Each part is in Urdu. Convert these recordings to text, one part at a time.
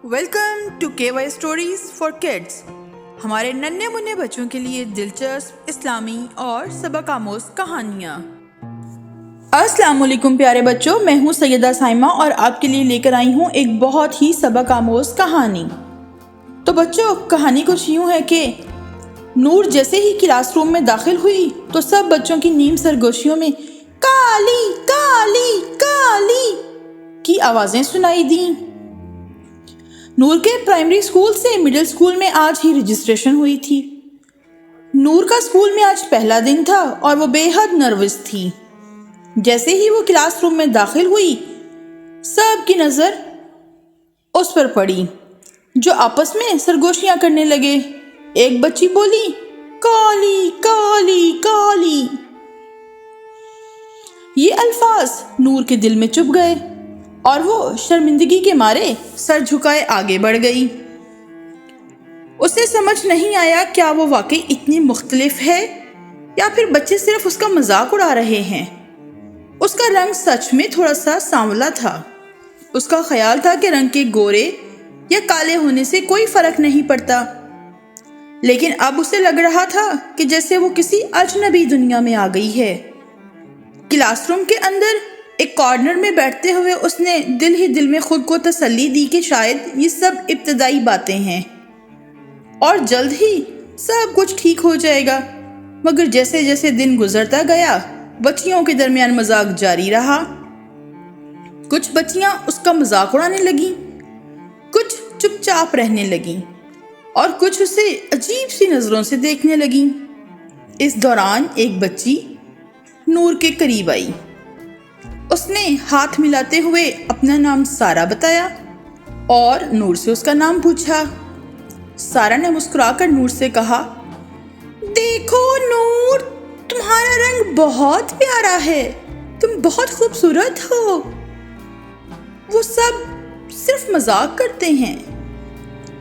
ویلکم ٹو کے وائی اسٹوریز فار کڈس۔ ہمارے ننھے منھے بچوں کے لیے دلچسپ اسلامی اور سبق آموز کہانیاں۔ السلام علیکم پیارے بچوں، میں ہوں سیدہ سائمہ اور آپ کے لیے لے کر آئی ہوں ایک بہت ہی سبق آموز کہانی۔ تو بچوں، کہانی کچھ یوں ہے کہ نور جیسے ہی کلاس روم میں داخل ہوئی تو سب بچوں کی نیم سرگوشیوں میں کالی کالی کالی کی آوازیں سنائی دیں۔ نور کے پرائمری اسکول سے مڈل اسکول میں آج ہی رجسٹریشن ہوئی تھی۔ نور کا اسکول میں آج پہلا دن تھا اور وہ بے حد نروس تھی۔ جیسے ہی وہ کلاس روم میں داخل ہوئی، سب کی نظر اس پر پڑی، جو آپس میں سرگوشیاں کرنے لگے۔ ایک بچی بولی، کالی کالی کالی۔ یہ الفاظ نور کے دل میں چبھ گئے اور وہ شرمندگی کے مارے سر جھکائے آگے بڑھ گئی۔ اسے سمجھ نہیں آیا کیا وہ واقعی اتنی مختلف ہے یا پھر بچے صرف اس کا مذاق اڑا رہے ہیں۔ اس کا رنگ سچ میں تھوڑا سا سانولا تھا۔ اس کا خیال تھا کہ رنگ کے گورے یا کالے ہونے سے کوئی فرق نہیں پڑتا، لیکن اب اسے لگ رہا تھا کہ جیسے وہ کسی اجنبی دنیا میں آ گئی ہے۔ کلاس روم کے اندر ایک کارنر میں بیٹھتے ہوئے اس نے دل ہی دل میں خود کو تسلی دی کہ شاید یہ سب ابتدائی باتیں ہیں اور جلد ہی سب کچھ ٹھیک ہو جائے گا۔ مگر جیسے جیسے دن گزرتا گیا، بچیوں کے درمیان مذاق جاری رہا۔ کچھ بچیاں اس کا مذاق اڑانے لگیں، کچھ چپ چاپ رہنے لگیں اور کچھ اسے عجیب سی نظروں سے دیکھنے لگیں۔ اس دوران ایک بچی نور کے قریب آئی۔ اس نے ہاتھ ملاتے ہوئے اپنا نام سارہ بتایا اور نور سے اس کا نام پوچھا۔ سارہ نے مسکرا کر نور سے کہا، دیکھو نور، تمہارا رنگ بہت پیارا ہے، تم بہت خوبصورت ہو۔ وہ سب صرف مذاق کرتے ہیں،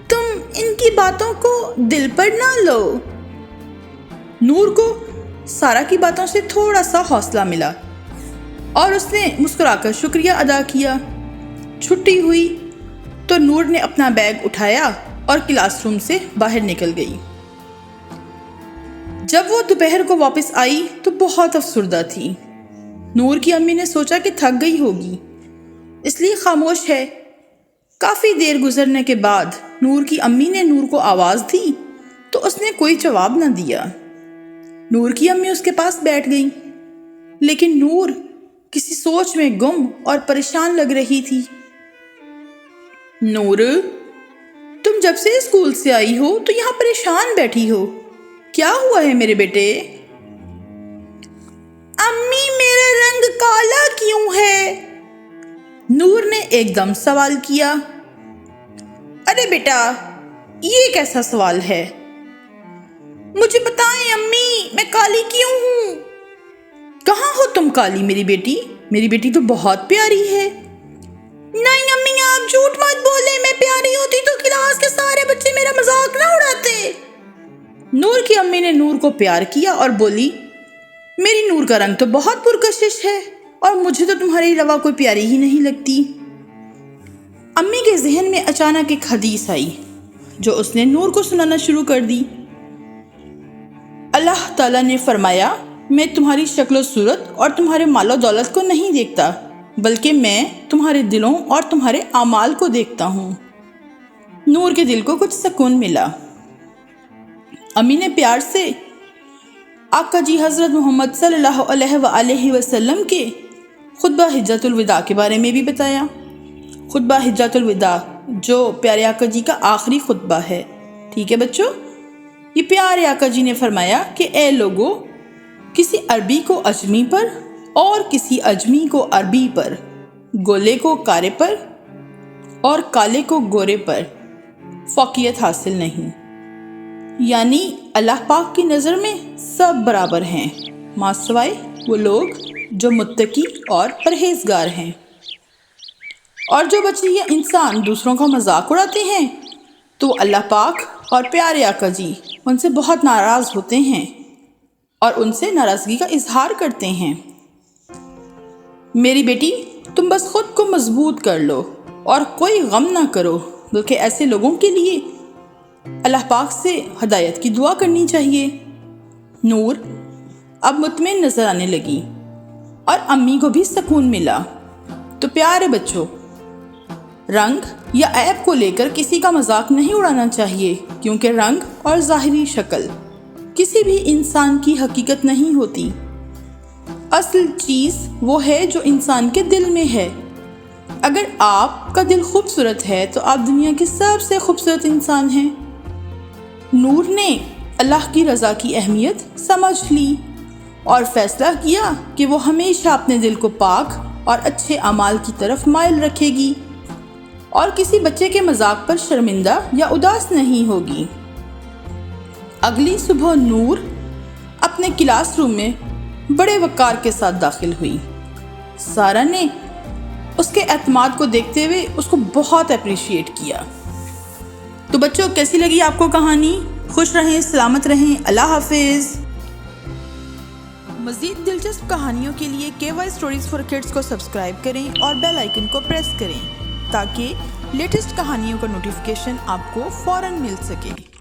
تم ان کی باتوں کو دل پر نہ لو۔ نور کو سارہ کی باتوں سے تھوڑا سا حوصلہ ملا اور اس نے مسکرا کر شکریہ ادا کیا۔ چھٹی ہوئی تو نور نے اپنا بیگ اٹھایا اور کلاس روم سے باہر نکل گئی۔ جب وہ دوپہر کو واپس آئی تو بہت افسردہ تھی۔ نور کی امی نے سوچا کہ تھک گئی ہوگی، اس لیے خاموش ہے۔ کافی دیر گزرنے کے بعد نور کی امی نے نور کو آواز دی تو اس نے کوئی جواب نہ دیا۔ نور کی امی اس کے پاس بیٹھ گئی، لیکن نور کسی سوچ میں گم اور پریشان لگ رہی تھی۔ نور، تم جب سے اسکول سے آئی ہو تو یہاں پریشان بیٹھی ہو، کیا ہوا ہے میرے بیٹے؟ امی، میرا رنگ کالا کیوں ہے؟ نور نے ایک دم سوال کیا۔ ارے بیٹا، یہ کیسا سوال ہے؟ مجھے بتائیں امی، میں کالی کیوں ہوں؟ کہاں ہو تم کالی میری بیٹی؟ میری بیٹی تو بہت پیاری ہے۔ نہیں امی، آپ جھوٹ مت بولے، میں پیاری ہوتی تو کلاس کے سارے بچے میرا مذاق نہ اڑاتے۔ نور کی امی نے نور کو پیار کیا اور بولی، میری نور کا رنگ تو بہت پرکشش ہے اور مجھے تو تمہارے علاوہ کوئی پیاری ہی نہیں لگتی۔ امی کے ذہن میں اچانک ایک حدیث آئی جو اس نے نور کو سنانا شروع کر دی۔ اللہ تعالیٰ نے فرمایا، میں تمہاری شکل و صورت اور تمہارے مال و دولت کو نہیں دیکھتا، بلکہ میں تمہارے دلوں اور تمہارے اعمال کو دیکھتا ہوں۔ نور کے دل کو کچھ سکون ملا۔ امی نے پیار سے آقا جی حضرت محمد صلی اللہ علیہ وآلہ وسلم کے خطبہ حجۃ الوداع کے بارے میں بھی بتایا۔ خطبہ حجۃ الوداع جو پیارے آقا جی کا آخری خطبہ ہے، ٹھیک ہے بچوں؟ یہ پیارے آقا جی نے فرمایا کہ اے لوگو، کسی عربی کو اجمی پر اور کسی اجمی کو عربی پر، گولے کو کارے پر اور کالے کو گورے پر فوقیت حاصل نہیں۔ یعنی اللہ پاک کی نظر میں سب برابر ہیں، ماں سوائے وہ لوگ جو متقی اور پرہیزگار ہیں۔ اور جو بچے یا انسان دوسروں کا مذاق اڑاتے ہیں تو اللہ پاک اور پیارے آقا جی ان سے بہت ناراض ہوتے ہیں اور ان سے ناراضگی کا اظہار کرتے ہیں۔ میری بیٹی، تم بس خود کو مضبوط کر لو اور کوئی غم نہ کرو، بلکہ ایسے لوگوں کے لیے اللہ پاک سے ہدایت کی دعا کرنی چاہیے۔ نور اب مطمئن نظر آنے لگی اور امی کو بھی سکون ملا۔ تو پیارے بچوں، رنگ یا عیب کو لے کر کسی کا مذاق نہیں اڑانا چاہیے، کیونکہ رنگ اور ظاہری شکل کسی بھی انسان کی حقیقت نہیں ہوتی۔ اصل چیز وہ ہے جو انسان کے دل میں ہے۔ اگر آپ کا دل خوبصورت ہے تو آپ دنیا کے سب سے خوبصورت انسان ہیں۔ نور نے اللہ کی رضا کی اہمیت سمجھ لی اور فیصلہ کیا کہ وہ ہمیشہ اپنے دل کو پاک اور اچھے اعمال کی طرف مائل رکھے گی اور کسی بچے کے مذاق پر شرمندہ یا اداس نہیں ہوگی۔ اگلی صبح نور اپنے کلاس روم میں بڑے وقار کے ساتھ داخل ہوئی۔ سارا نے اس کے اعتماد کو دیکھتے ہوئے اس کو بہت اپریشیٹ کیا۔ تو بچوں، کیسی لگی آپ کو کہانی؟ خوش رہیں، سلامت رہیں، اللہ حافظ۔ مزید دلچسپ کہانیوں کے لیے KY Stories for Kids کو سبسکرائب کریں اور بیل آئیکن کو پریس کریں تاکہ لیٹسٹ کہانیوں کا نوٹیفیکیشن آپ کو فوراً مل سکے۔